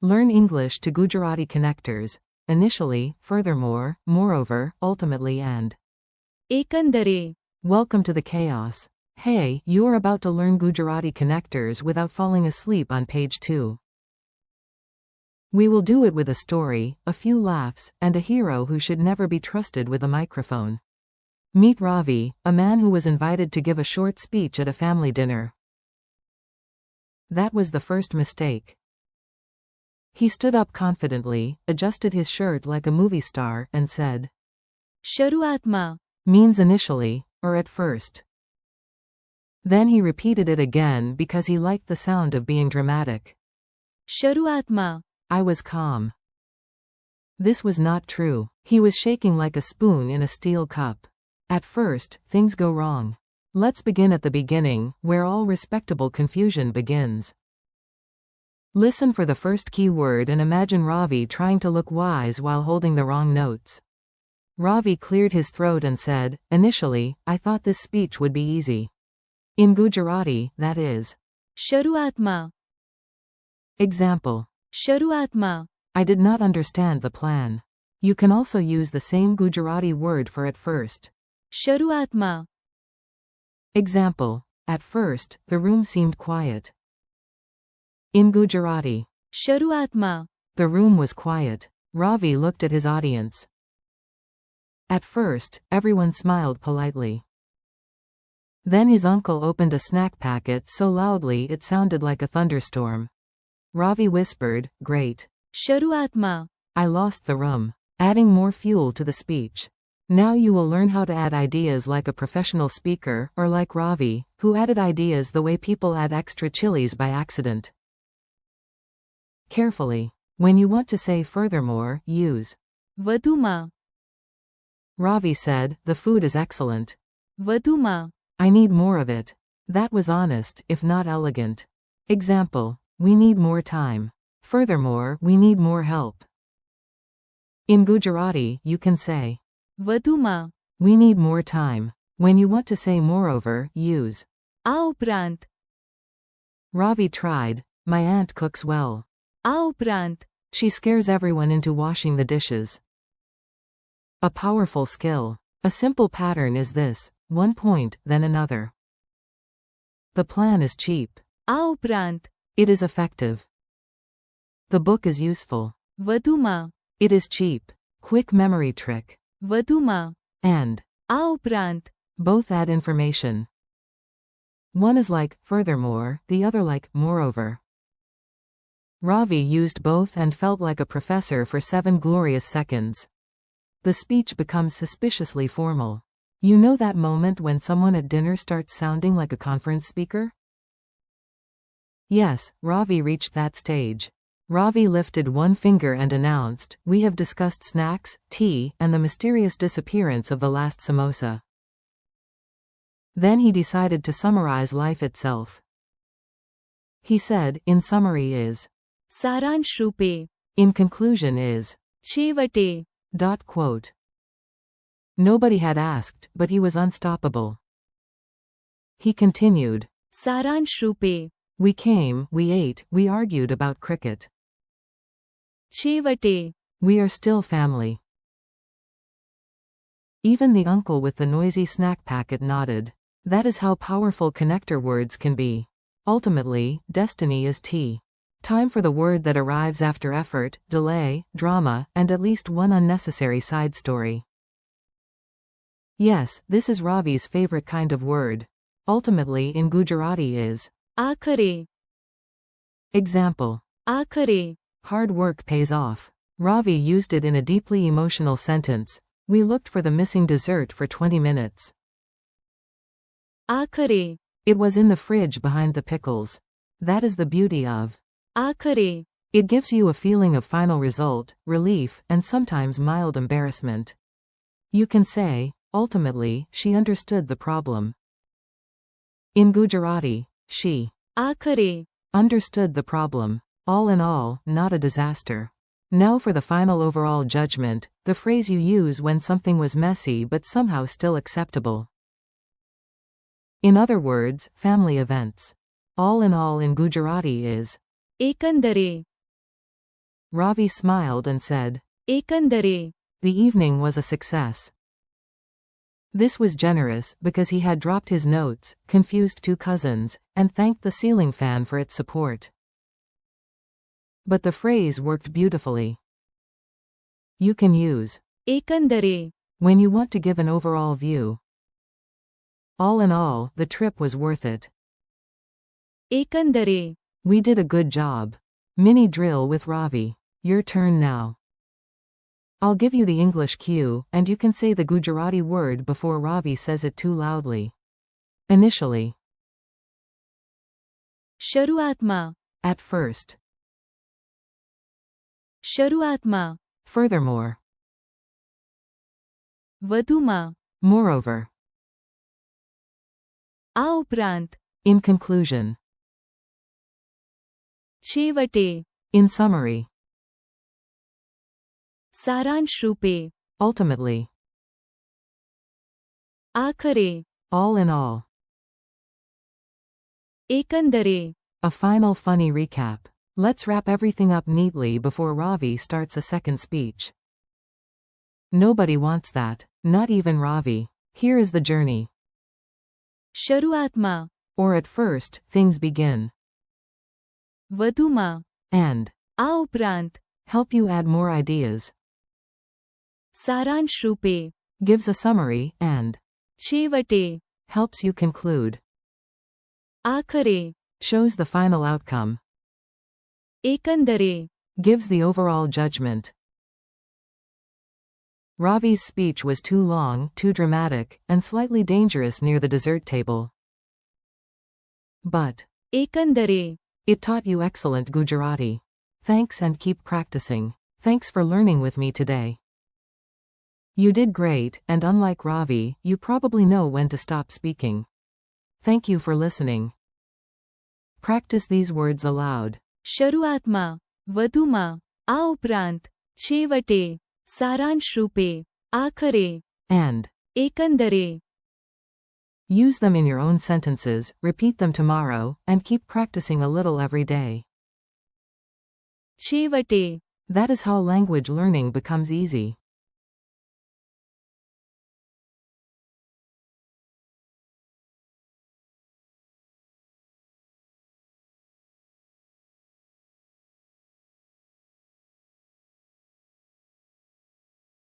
Learn English to Gujarati connectors. Initially, furthermore, moreover, ultimately and एकंदरे. welcome to the chaos. Hey, you are about to learn Gujarati connectors without falling asleep on page 2. We will do it with a story, a few laughs, and a hero who should never be trusted with a microphone. Meet Ravi, a man who was invited to give a short speech at a family dinner. That was the first mistake. He stood up confidently, adjusted his shirt like a movie star, and said, शरुआतमा. means initially, or at first. Then he repeated it again because he liked the sound of being dramatic. शरुआतमा. I was calm. This was not true. He was shaking like a spoon in a steel cup. At first, things go wrong. Let's begin at the beginning, where all respectable confusion begins. Listen for the first key word and imagine Ravi trying to look wise while holding the wrong notes. Ravi cleared his throat and said, initially, I thought this speech would be easy. In Gujarati, that is. शरुआतमा. Example. शरुआतमा. I did not understand the plan. You can also use the same Gujarati word for at first. शरुआतमा. Example. At first, the room seemed quiet. In Gujarati. शरुआतमा. The room was quiet. Ravi looked at his audience. At first, everyone smiled politely. Then his uncle opened a snack packet so loudly it sounded like a thunderstorm. Ravi whispered, great. शरुआतमा. I lost the room. Adding more fuel to the speech. Now you will learn how to add ideas like a professional speaker, or like Ravi, who added ideas the way people add extra chilies by accident. Carefully. When you want to say furthermore, use વધુમાં. Ravi said, the food is excellent. વધુમાં. I need more of it. That was honest, if not elegant. Example. We need more time. Furthermore, we need more help. In Gujarati, you can say, વધુમાં. we need more time. When you want to say moreover, use આ ઉપરાંત. Ravi tried. My aunt cooks well. આ ઉપરાંત. She scares everyone into washing the dishes. A powerful skill. A simple pattern is this. One point, then another. The plan is cheap. આ ઉપરાંત. It is effective. The book is useful. વધુમાં. It is cheap. Quick memory trick. વધુમાં. And આ ઉપરાંત. both add information. One is like, furthermore, the other like, moreover. Ravi used both and felt like a professor for 7 glorious seconds. The speech becomes suspiciously formal. You know that moment when someone at dinner starts sounding like a conference speaker? Yes, Ravi reached that stage. Ravi lifted one finger and announced, we have discussed snacks, tea, and the mysterious disappearance of the last samosa. Then he decided to summarize life itself. He said, in summary is. સારાંશ રૂપે. In conclusion is. છેવટે. Quote. Nobody had asked, but he was unstoppable. He continued. સારાંશ રૂપે. We came, we ate, we argued about cricket. છેવટે. We are still family. Even the uncle with the noisy snack packet nodded. That is how powerful connector words can be. Ultimately, destiny is tea. Time for the word that arrives after effort, delay, drama, and at least one unnecessary side story. Yes, this is Ravi's favorite kind of word. Ultimately in Gujarati is. આખરે. Example. આખરે. Hard work pays off. Ravi used it in a deeply emotional sentence. We looked for the missing dessert for 20 minutes. આખરે. It was in the fridge behind the pickles. That is the beauty of. આખરે. It gives you a feeling of final result, relief, and sometimes mild embarrassment. You can say, ultimately, she understood the problem. In Gujarati, she આખરે. understood the problem. All in all, not a disaster. Now for the final overall judgment, the phrase you use when something was messy but somehow still acceptable. In other words, family events. All in all in Gujarati is. એકંદરે. Ravi smiled and said, एकंदरे. the evening was a success. This was generous because he had dropped his notes, confused two cousins, and thanked the ceiling fan for its support. But the phrase worked beautifully. You can use एकंदरे. when you want to give an overall view. All in all, the trip was worth it. एकंदरे. We did a good job. Mini drill with Ravi. Your turn now. I'll give you the English cue, and you can say the Gujarati word before Ravi says it too loudly. Initially. शरुआतमा. At first. शरुआतमा. Furthermore. વધુમાં. Moreover. આ ઉપરાંત. In conclusion. છેવટે. In summary. સારાંશ રૂપે. Ultimately. આખરે. All in all. એકંદરે. A final funny recap. Let's wrap everything up neatly before Ravi starts a second speech. Nobody wants that. Not even Ravi. Here is the journey. શરુઆતમાં. Or at first, things begin. વધુમાં. And. આ ઉપરાંત. Help you add more ideas. સારાંશ રૂપે. Gives a summary, and. છેવટે. Helps you conclude. આખરે. Shows the final outcome. એકંદરે. Gives the overall judgment. Ravi's speech was too long, too dramatic, and slightly dangerous near the dessert table. But. એકંદરે. It taught you excellent Gujarati. Thanks and keep practicing. Thanks for learning with me today. You did great, and unlike Ravi, you probably know when to stop speaking. Thank you for listening. Practice these words aloud. શરુઆતમાં. વધુમાં. આ ઉપરાંત. છેવટે. સારાંશ રૂપે. આખરે. And. એકંદરે. Use them in your own sentences, repeat them tomorrow, and keep practicing a little every day. છેવટે. That is how language learning becomes easy.